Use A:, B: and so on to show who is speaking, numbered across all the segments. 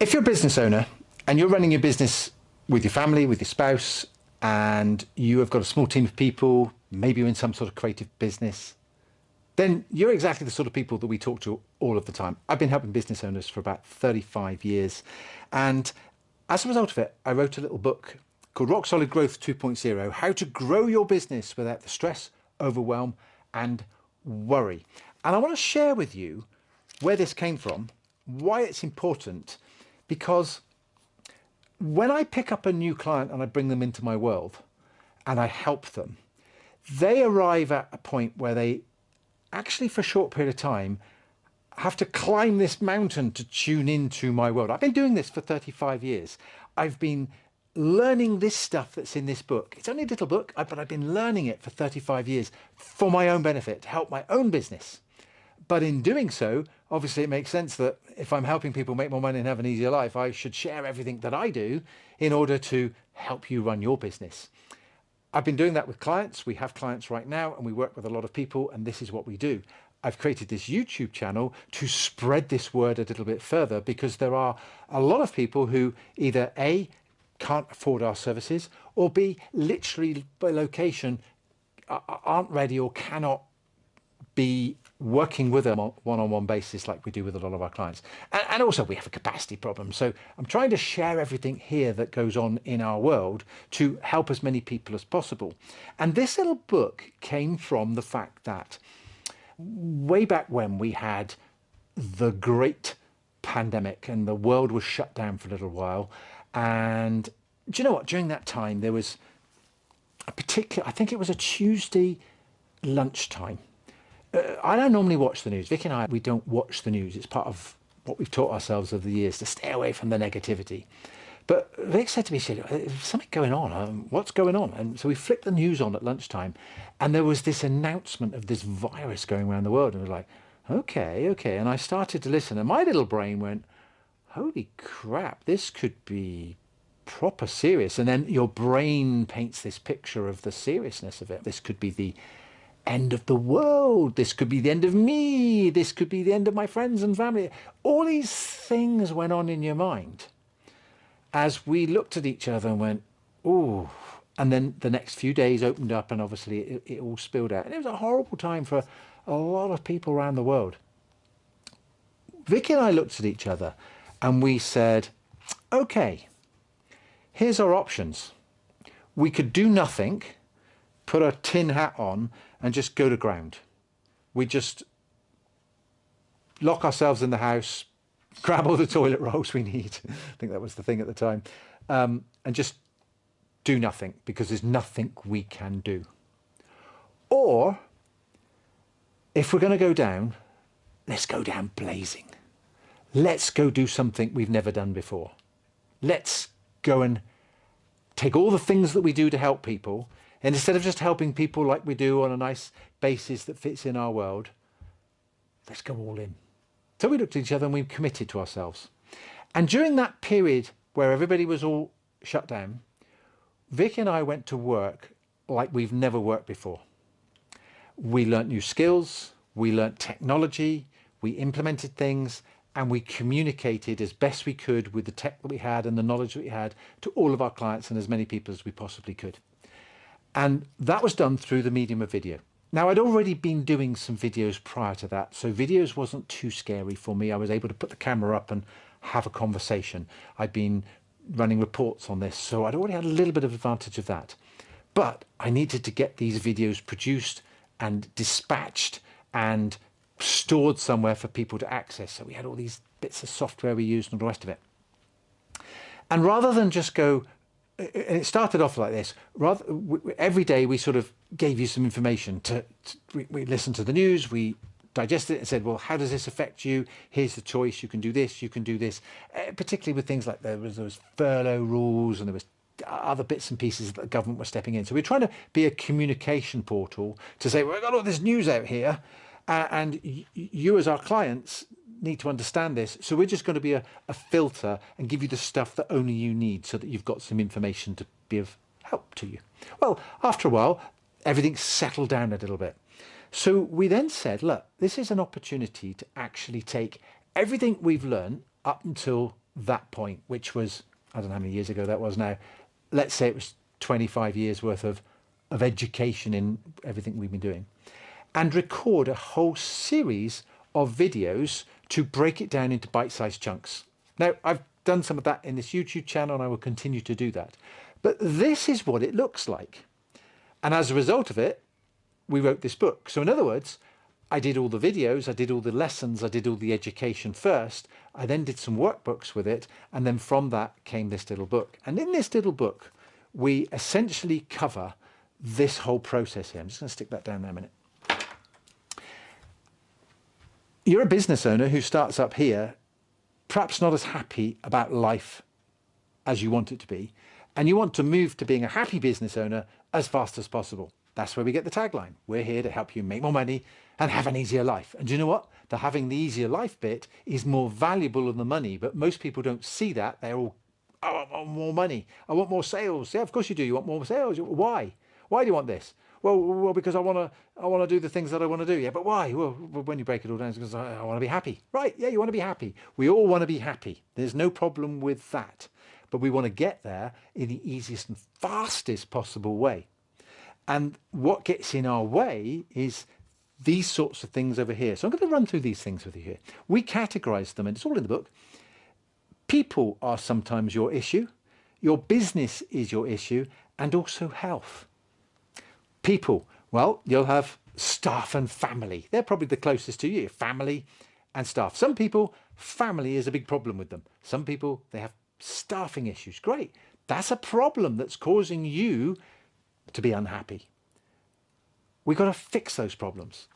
A: If you're a business owner and you're running your business with your family, with your spouse, and you have got a small team of people, maybe you're in some sort of creative business, then you're exactly the sort of people that we talk to all of the time. I've been helping business owners for about 35 years. And as a result of it, I wrote a little book called Rock Solid Growth 2.0, How to Grow Your Business Without the Stress, Overwhelm, and Worry. And I want to share with you where this came from, why it's important, because when I pick up a new client and I bring them into my world and I help them, they arrive at a point where they actually, for a short period of time, have to climb this mountain to tune into my world. I've been doing this for 35 years. I've been learning this stuff that's in this book. It's only a little book, but I've been learning it for 35 years for my own benefit, to help my own business. But in doing so, obviously it makes sense that if I'm helping people make more money and have an easier life, I should share everything that I do in order to help you run your business. I've been doing that with clients. We have clients right now and we work with a lot of people, and this is what we do. I've created this YouTube channel to spread this word a little bit further, because there are a lot of people who either A, can't afford our services, or B, literally by location aren't ready or cannot be working with them on one-on-one basis like we do with a lot of our clients. And also we have a capacity problem. So I'm trying to share everything here that goes on in our world to help as many people as possible. And this little book came from the fact that way back when we had the great pandemic and the world was shut down for a little while. And do you know what? During that time, there was a particular, I think it was a Tuesday lunchtime. I don't normally watch the news. Vic and I, we don't watch the news. It's part of what we've taught ourselves over the years, to stay away from the negativity. But Vic said to me, she said, "There's something going on. What's going on?" And so we flicked the news on at lunchtime, and there was this announcement of this virus going around the world. And we were like, okay. And I started to listen, and my little brain went, holy crap, this could be proper serious. And then your brain paints this picture of the seriousness of it. This could be the end of the world. This could be the end of me. This could be the end of my friends and family. All these things went on in your mind as we looked at each other and went, ooh. And then the next few days opened up, and obviously it all spilled out. And it was a horrible time for a lot of people around the world. Vicky and I looked at each other and we said, okay, here's our options. We could do nothing, put a tin hat on and just go to ground. We just lock ourselves in the house, grab all the toilet rolls we need. I think that was the thing at the time. And just do nothing, because there's nothing we can do. Or if we're going to go down, let's go down blazing. Let's go do something we've never done before. Let's go and take all the things that we do to help people, and instead of just helping people like we do on a nice basis that fits in our world, let's go all in. So we looked at each other and we committed to ourselves. And during that period where everybody was all shut down, Vic and I went to work like we've never worked before. We learnt new skills, we learnt technology, we implemented things, and we communicated as best we could with the tech that we had and the knowledge that we had to all of our clients and as many people as we possibly could. And that was done through the medium of video. Now, I'd already been doing some videos prior to that, so videos wasn't too scary for me. I was able to put the camera up and have a conversation. I'd been running reports on this, so I'd already had a little bit of advantage of that. But I needed to get these videos produced and dispatched and stored somewhere for people to access. So we had all these bits of software we used and all the rest of it. And rather than just go, and it started off like this, every day we sort of gave you some information we listened to the news, we digested it and said, well, how does this affect you? Here's the choice. You can do this, you can do this. Particularly with things like there was furlough rules, and there was other bits and pieces that the government was stepping in. So we're trying to be a communication portal to say, well, we've got all this news out here, and you as our clients need to understand this. So we're just going to be a filter and give you the stuff that only you need, so that you've got some information to be of help to you. Well, after a while, everything settled down a little bit. So we then said, look, this is an opportunity to actually take everything we've learned up until that point, which was, I don't know how many years ago that was now. Let's say it was 25 years worth of education in everything we've been doing, and record a whole series of videos to break it down into bite-sized chunks. Now, I've done some of that in this YouTube channel, and I will continue to do that. But this is what it looks like. And as a result of it, we wrote this book. So in other words, I did all the videos, I did all the lessons, I did all the education first. I then did some workbooks with it. And then from that came this little book. And in this little book, we essentially cover this whole process here. I'm just going to stick that down there a minute. You're a business owner who starts up here, perhaps not as happy about life as you want it to be, and you want to move to being a happy business owner as fast as possible. That's where we get the tagline. We're here to help you make more money and have an easier life. And do you know what? The having the easier life bit is more valuable than the money, but most people don't see that. They're all, oh, I want more money. I want more sales. Yeah, of course you do. You want more sales. Why? Why do you want this? Well, because I want to do the things that I want to do. Yeah, but why? Well, when you break it all down, it's because I want to be happy. Right? Yeah, you want to be happy. We all want to be happy. There's no problem with that. But we want to get there in the easiest and fastest possible way. And what gets in our way is these sorts of things over here. So I'm going to run through these things with you here. We categorize them, and it's all in the book. People are sometimes your issue. Your business is your issue, and also health. People, well, you'll have staff and family. They're probably the closest to you, family and staff. Some people, family is a big problem with them. Some people, they have staffing issues. Great. That's a problem that's causing you to be unhappy. We've got to fix those problems.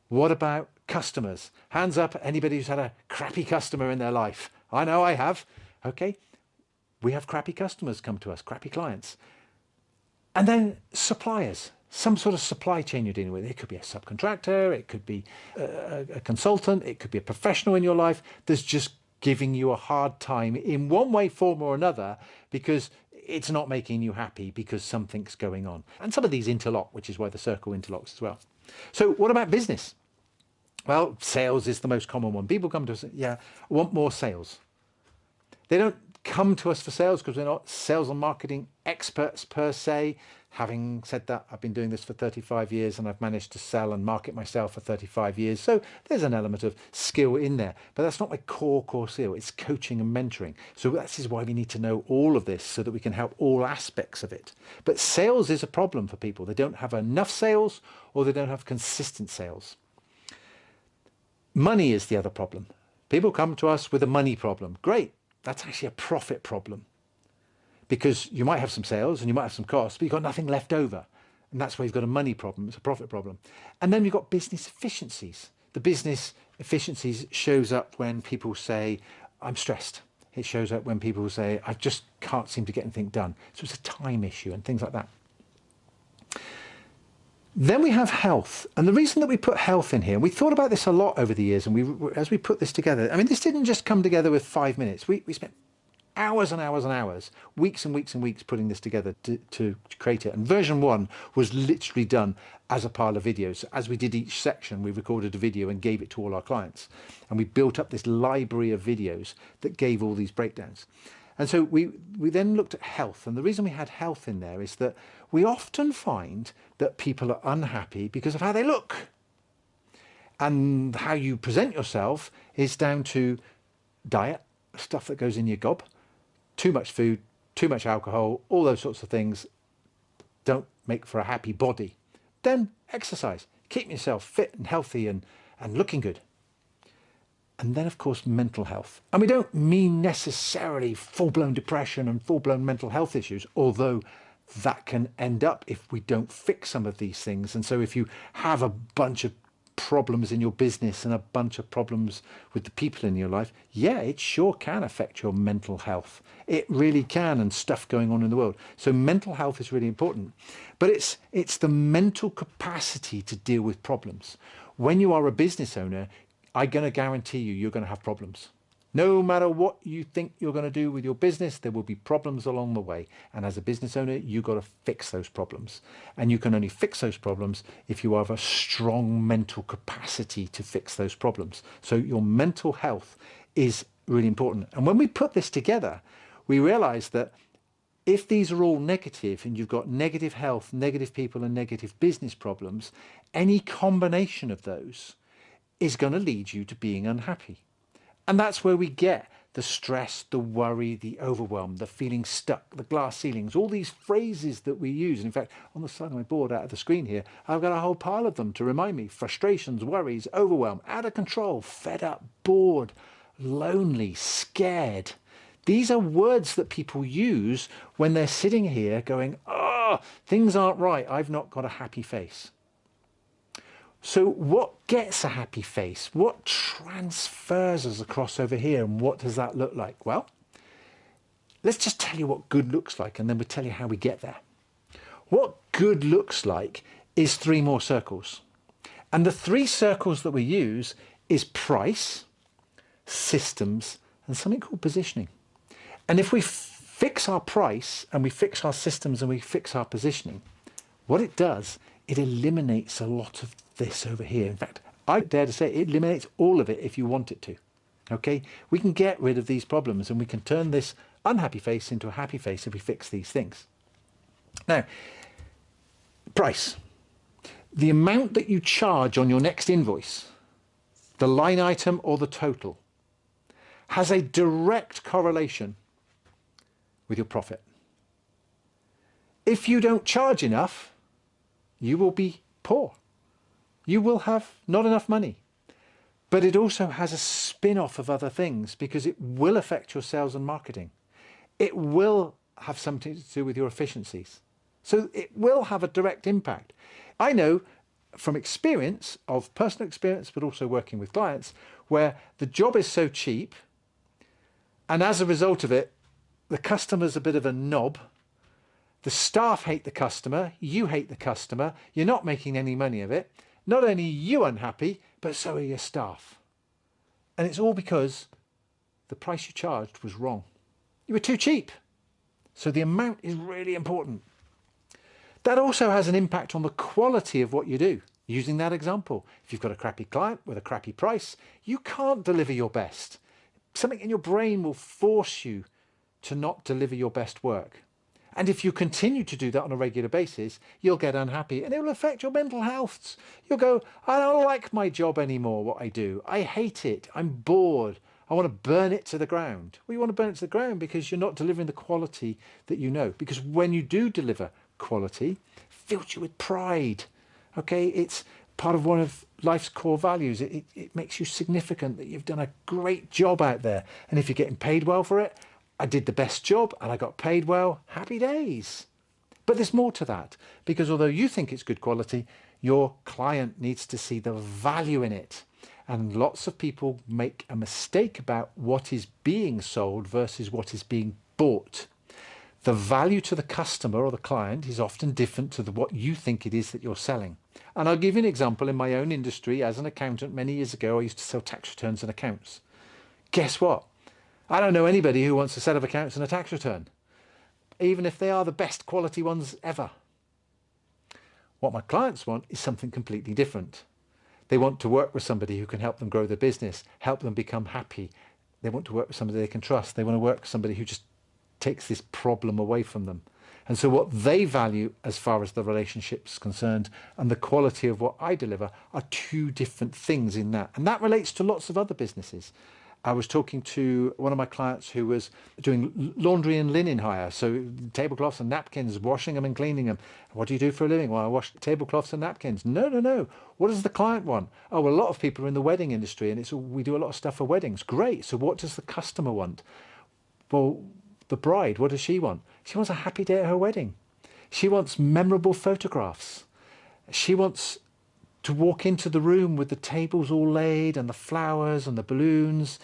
A: What about customers? Hands up, anybody who's had a crappy customer in their life. I know I have. Okay. We have crappy customers come to us, crappy clients. And then suppliers. Some sort of supply chain you're dealing with. It could be a subcontractor, it could be a consultant, it could be a professional in your life that's just giving you a hard time in one way, form or another because it's not making you happy because something's going on. And some of these interlock, which is why the circle interlocks as well. So what about business? Well, sales is the most common one. People come to us, yeah, I want more sales. They don't come to us for sales because we're not sales and marketing experts per se. Having said that, I've been doing this for 35 years and I've managed to sell and market myself for 35 years. So there's an element of skill in there, but that's not my core skill. It's coaching and mentoring. So this is why we need to know all of this so that we can help all aspects of it. But sales is a problem for people. They don't have enough sales or they don't have consistent sales. Money is the other problem. People come to us with a money problem. Great. That's actually a profit problem. Because you might have some sales and you might have some costs, but you've got nothing left over. And that's why you've got a money problem. It's a profit problem. And then you've got business efficiencies. The business efficiencies shows up when people say, I'm stressed. It shows up when people say, I just can't seem to get anything done. So it's a time issue and things like that. Then we have health. And the reason that we put health in here, we thought about this a lot over the years. And as we put this together, I mean, this didn't just come together with 5 minutes. We spent hours and hours and hours, weeks and weeks and weeks putting this together to create it. And version 1 was literally done as a pile of videos. As we did each section, we recorded a video and gave it to all our clients. And we built up this library of videos that gave all these breakdowns. And so we then looked at health. And the reason we had health in there is that we often find that people are unhappy because of how they look. And how you present yourself is down to diet, stuff that goes in your gob, too much food, too much alcohol, all those sorts of things don't make for a happy body. Then exercise, keep yourself fit and healthy and looking good. And then, of course, mental health. And we don't mean necessarily full-blown depression and full-blown mental health issues, although that can end up if we don't fix some of these things. And so if you have a bunch of problems in your business and a bunch of problems with the people in your life, yeah, it sure can affect your mental health. It really can, and stuff going on in the world. So mental health is really important. But it's the mental capacity to deal with problems. When you are a business owner, I'm going to guarantee you're going to have problems. No matter what you think you're going to do with your business, there will be problems along the way. And as a business owner, you've got to fix those problems. And you can only fix those problems if you have a strong mental capacity to fix those problems. So your mental health is really important. And when we put this together, we realize that if these are all negative and you've got negative health, negative people and negative business problems, any combination of those is going to lead you to being unhappy. And that's where we get the stress, the worry, the overwhelm, the feeling stuck, the glass ceilings, all these phrases that we use. And in fact, on the side of my board out of the screen here, I've got a whole pile of them to remind me. Frustrations, worries, overwhelm, out of control, fed up, bored, lonely, scared. These are words that people use when they're sitting here going, oh, things aren't right. I've not got a happy face. So what gets a happy face? What transfers us across over here? And what does that look like? Well, let's just tell you what good looks like, and then we'll tell you how we get there. What good looks like is 3 more circles. And the 3 circles that we use is price, systems, and something called positioning. And if we fix our price and we fix our systems and we fix our positioning, what it does, it eliminates a lot of this over here. In fact, I dare to say it eliminates all of it if you want it to. Okay, we can get rid of these problems and we can turn this unhappy face into a happy face if we fix these things. Now, price. The amount that you charge on your next invoice, the line item or the total, has a direct correlation with your profit. If you don't charge enough, you will be poor. You will have not enough money. But it also has a spin-off of other things because it will affect your sales and marketing. It will have something to do with your efficiencies. So it will have a direct impact. I know from experience, of personal experience, but also working with clients, where the job is so cheap, and as a result of it, the customer's a bit of a knob. The staff hate the customer, you hate the customer, you're not making any money of it. Not only are you unhappy, but so are your staff. And it's all because the price you charged was wrong. You were too cheap. So the amount is really important. That also has an impact on the quality of what you do. Using that example, if you've got a crappy client with a crappy price, you can't deliver your best. Something in your brain will force you to not deliver your best work. And if you continue to do that on a regular basis, you'll get unhappy and it will affect your mental health. You'll go, I don't like my job anymore, what I do. I hate it. I'm bored. I want to burn it to the ground. Well, you want to burn it to the ground because you're not delivering the quality that you know. Because when you do deliver quality, it fills you with pride. Okay, it's part of one of life's core values. It makes you significant that you've done a great job out there. And if you're getting paid well for it, I did the best job and I got paid well, happy days. But there's more to that, because although you think it's good quality, your client needs to see the value in it. And lots of people make a mistake about what is being sold versus what is being bought. The value to the customer or the client is often different to what you think it is that you're selling. And I'll give you an example. In my own industry, as an accountant many years ago, I used to sell tax returns and accounts. Guess what? I don't know anybody who wants a set of accounts and a tax return, even if they are the best quality ones ever. What my clients want is something completely different. They want to work with somebody who can help them grow their business, help them become happy. They want to work with somebody they can trust. They want to work with somebody who just takes this problem away from them. And so what they value as far as the relationship is concerned and the quality of what I deliver are 2 different things in that. And that relates to lots of other businesses. I was talking to one of my clients who was doing laundry and linen hire, so tablecloths and napkins, washing them and cleaning them. What do you do for a living? Well, I wash tablecloths and napkins. No. What does the client want? Oh, well, a lot of people are in the wedding industry, and we do a lot of stuff for weddings. Great. So what does the customer want? Well, the bride, what does she want? She wants a happy day at her wedding. She wants memorable photographs. She wants to walk into the room with the tables all laid and the flowers and the balloons.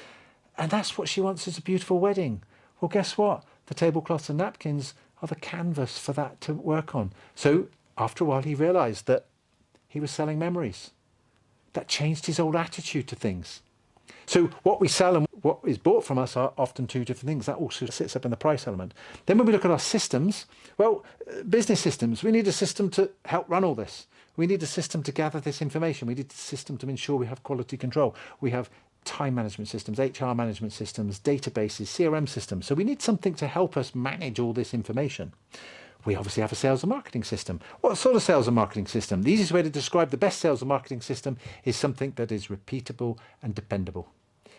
A: And that's what she wants, is a beautiful wedding. Well, guess what? The tablecloths and napkins are the canvas for that to work on. So after a while, he realized that he was selling memories. That changed his whole attitude to things. So what we sell and what is bought from us are often 2 different things. That also sits up in the price element. Then when we look at our systems, well, business systems, we need a system to help run all this. We need a system to gather this information. We need a system to ensure we have quality control. We have time management systems, HR management systems, databases, CRM systems. So we need something to help us manage all this information. We obviously have a sales and marketing system. What sort of sales and marketing system? The easiest way to describe the best sales and marketing system is something that is repeatable and dependable.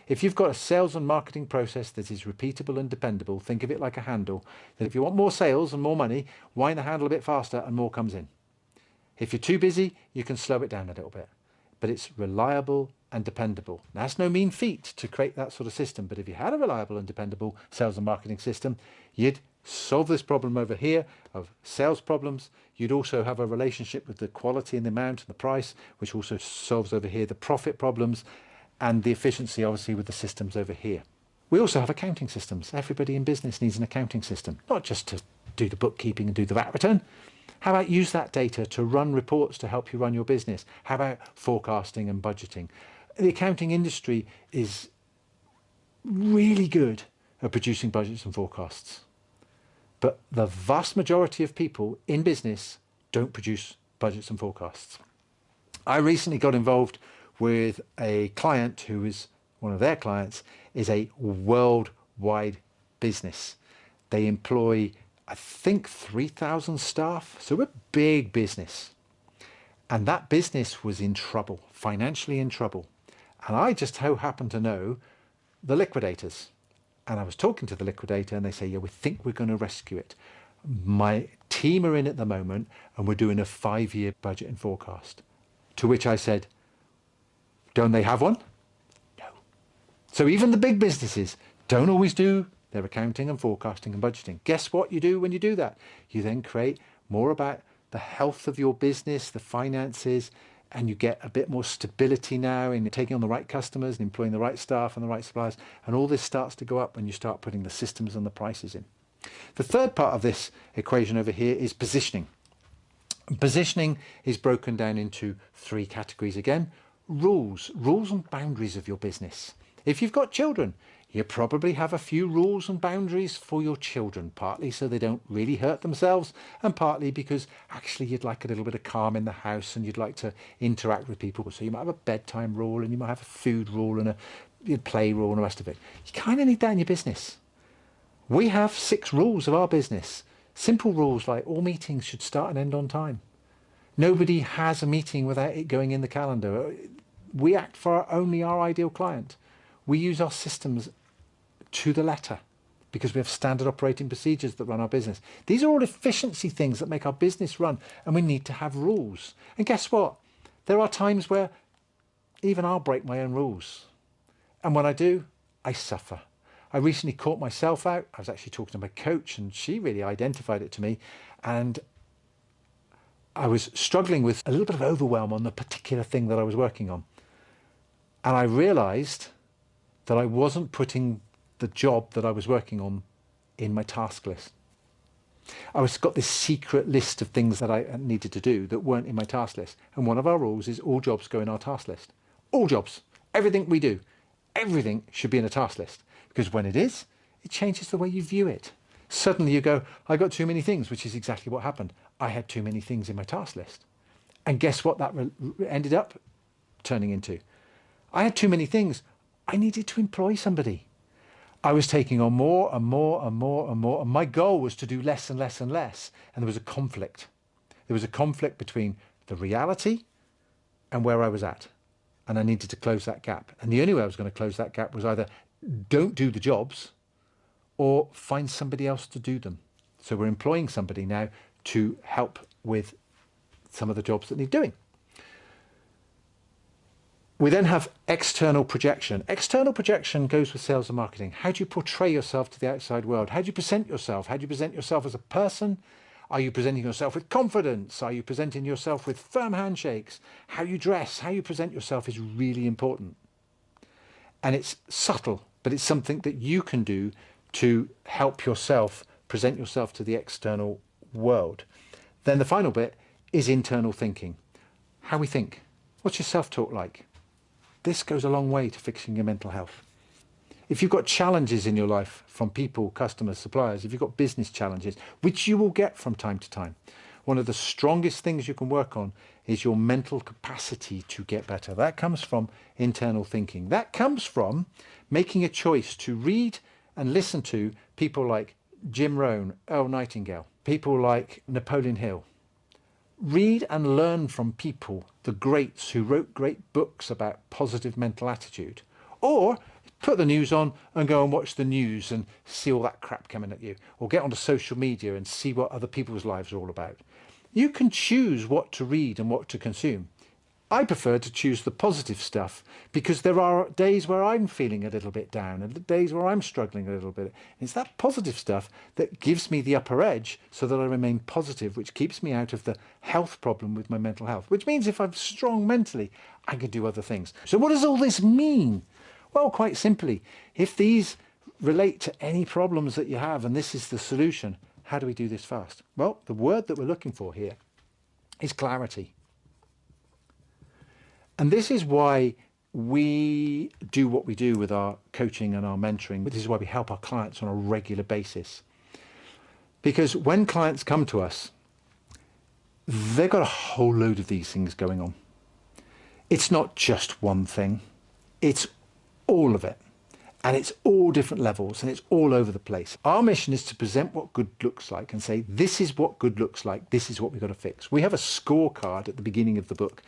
A: If you've got a sales and marketing process that is repeatable and dependable, think of it like a handle, that if you want more sales and more money, wind the handle a bit faster and more comes in. If you're too busy, you can slow it down a little bit. But it's reliable and dependable. Now, that's no mean feat to create that sort of system, but if you had a reliable and dependable sales and marketing system, you'd solve this problem over here of sales problems. You'd also have a relationship with the quality and the amount and the price, which also solves over here the profit problems and the efficiency, obviously, with the systems over here. We also have accounting systems. Everybody in business needs an accounting system, not just to do the bookkeeping and do the VAT return. How about use that data to run reports to help you run your business? How about forecasting and budgeting? The accounting industry is really good at producing budgets and forecasts. But the vast majority of people in business don't produce budgets and forecasts. I recently got involved with a client who is one of their clients is a worldwide business. They employ, I think, 3,000 staff. So a big business. And that business was in trouble, financially in trouble. And I just so happened to know the liquidators. And I was talking to the liquidator and they say, yeah, we think we're going to rescue it. My team are in at the moment and we're doing a 5-year budget and forecast. To which I said, don't they have one? No. So even the big businesses don't always do their accounting and forecasting and budgeting. Guess what you do when you do that? You then create more about the health of your business, the finances, and you get a bit more stability now in taking on the right customers and employing the right staff and the right suppliers. And all this starts to go up when you start putting the systems and the prices in. The third part of this equation over here is positioning. Positioning is broken down into 3 categories again. Rules and boundaries of your business. If you've got children, you probably have a few rules and boundaries for your children, partly so they don't really hurt themselves, and partly because actually you'd like a little bit of calm in the house and you'd like to interact with people. So you might have a bedtime rule and you might have a food rule and a play rule and the rest of it. You kind of need that in your business. We have 6 rules of our business. Simple rules like all meetings should start and end on time. Nobody has a meeting without it going in the calendar. We act for only our ideal client. We use our systems to the letter because we have standard operating procedures that run our business. These are all efficiency things that make our business run, and we need to have rules. And guess what? There are times where even I'll break my own rules. And when I do, I suffer. I recently caught myself out. I was actually talking to my coach and she really identified it to me. And I was struggling with a little bit of overwhelm on the particular thing that I was working on. And I realized that I wasn't putting the job that I was working on in my task list. I got this secret list of things that I needed to do that weren't in my task list. And one of our rules is all jobs go in our task list. All jobs, everything we do, everything should be in a task list. Because when it is, it changes the way you view it. Suddenly you go, I got too many things, which is exactly what happened. I had too many things in my task list. And guess what that ended up turning into? I had too many things. I needed to employ somebody. I was taking on more and more and more and more. And my goal was to do less and less and less. And there was a conflict. There was a conflict between the reality and where I was at. And I needed to close that gap. And the only way I was going to close that gap was either don't do the jobs or find somebody else to do them. So we're employing somebody now to help with some of the jobs that need doing. We then have external projection. External projection goes with sales and marketing. How do you portray yourself to the outside world? How do you present yourself? How do you present yourself as a person? Are you presenting yourself with confidence? Are you presenting yourself with firm handshakes? How you dress, how you present yourself is really important. And it's subtle, but it's something that you can do to help yourself present yourself to the external world. Then the final bit is internal thinking. How we think. What's your self-talk like? This goes a long way to fixing your mental health. If you've got challenges in your life from people, customers, suppliers, if you've got business challenges, which you will get from time to time, one of the strongest things you can work on is your mental capacity to get better. That comes from internal thinking. That comes from making a choice to read and listen to people like Jim Rohn, Earl Nightingale, people like Napoleon Hill. Read and learn from people, the greats who wrote great books about positive mental attitude. Or put the news on and go and watch the news and see all that crap coming at you. Or get onto social media and see what other people's lives are all about. You can choose what to read and what to consume. I prefer to choose the positive stuff because there are days where I'm feeling a little bit down and days where I'm struggling a little bit. It's that positive stuff that gives me the upper edge so that I remain positive, which keeps me out of the health problem with my mental health, which means if I'm strong mentally, I can do other things. So what does all this mean? Well, quite simply, if these relate to any problems that you have and this is the solution, how do we do this fast? Well, the word that we're looking for here is clarity. And this is why we do what we do with our coaching and our mentoring. This is why we help our clients on a regular basis. Because when clients come to us, they've got a whole load of these things going on. It's not just one thing. It's all of it. And it's all different levels and it's all over the place. Our mission is to present what good looks like and say, this is what good looks like. This is what we've got to fix. We have a scorecard at the beginning of the book.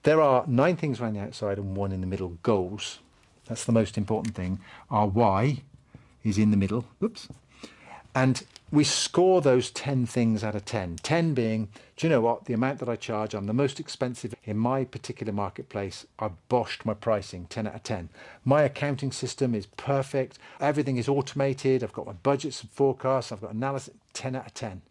A: There are 9 things around the outside and 1 in the middle, goals. That's the most important thing. Our why is in the middle. Oops. And we score those 10 things out of 10. 10 being, do you know what, the amount that I charge, I'm the most expensive in my particular marketplace. I've boshed my pricing, 10 out of 10. My accounting system is perfect. Everything is automated. I've got my budgets and forecasts. I've got analysis, 10 out of 10.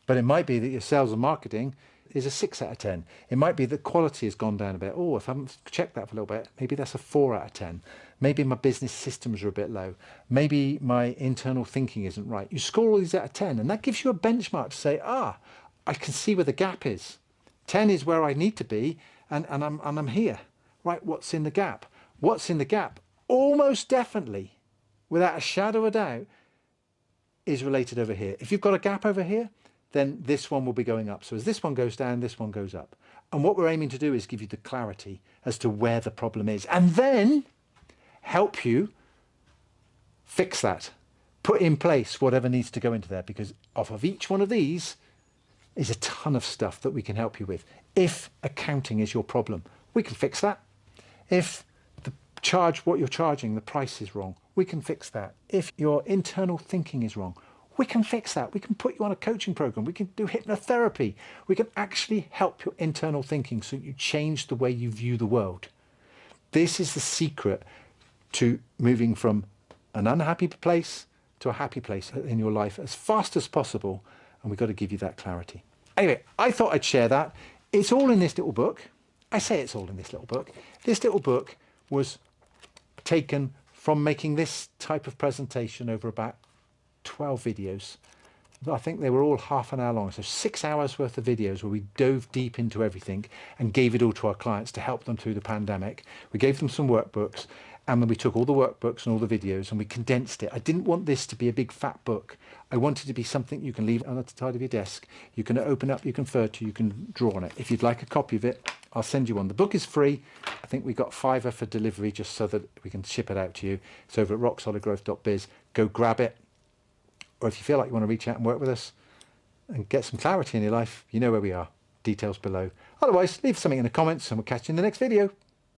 A: But it might be that your sales and marketing is a 6 out of 10. It might be that quality has gone down a bit. Oh, if I haven't checked that for a little bit, maybe that's a 4 out of 10. Maybe my business systems are a bit low. Maybe my internal thinking isn't right. You score all these out of 10 and that gives you a benchmark to say, I can see where the gap is. 10 is where I need to be and I'm here. Right, what's in the gap? What's in the gap? Almost definitely, without a shadow of a doubt, is related over here. If you've got a gap over here, then this one will be going up. So as this one goes down, this one goes up. And what we're aiming to do is give you the clarity as to where the problem is and then help you fix that, put in place whatever needs to go into there, because off of each one of these is a ton of stuff that we can help you with. If accounting is your problem, we can fix that. If what you're charging, the price is wrong, we can fix that. If your internal thinking is wrong, we can fix that. We can put you on a coaching program. We can do hypnotherapy. We can actually help your internal thinking so you change the way you view the world. This is the secret to moving from an unhappy place to a happy place in your life as fast as possible. And we've got to give you that clarity. Anyway, I thought I'd share that. It's all in this little book. I say it's all in this little book. This little book was taken from making this type of presentation over about 12 videos. I think they were all half an hour long. So 6 hours worth of videos where we dove deep into everything and gave it all to our clients to help them through the pandemic. We gave them some workbooks and then we took all the workbooks and all the videos and we condensed it. I didn't want this to be a big fat book. I wanted it to be something you can leave on the side of your desk. You can open up, you can refer to, you can draw on it. If you'd like a copy of it, I'll send you one. The book is free. I think we got $5 for delivery just so that we can ship it out to you. It's over at rocksolidgrowth.biz. Go grab it. Or if you feel like you want to reach out and work with us and get some clarity in your life, you know where we are. Details below. Otherwise, leave something in the comments and we'll catch you in the next video.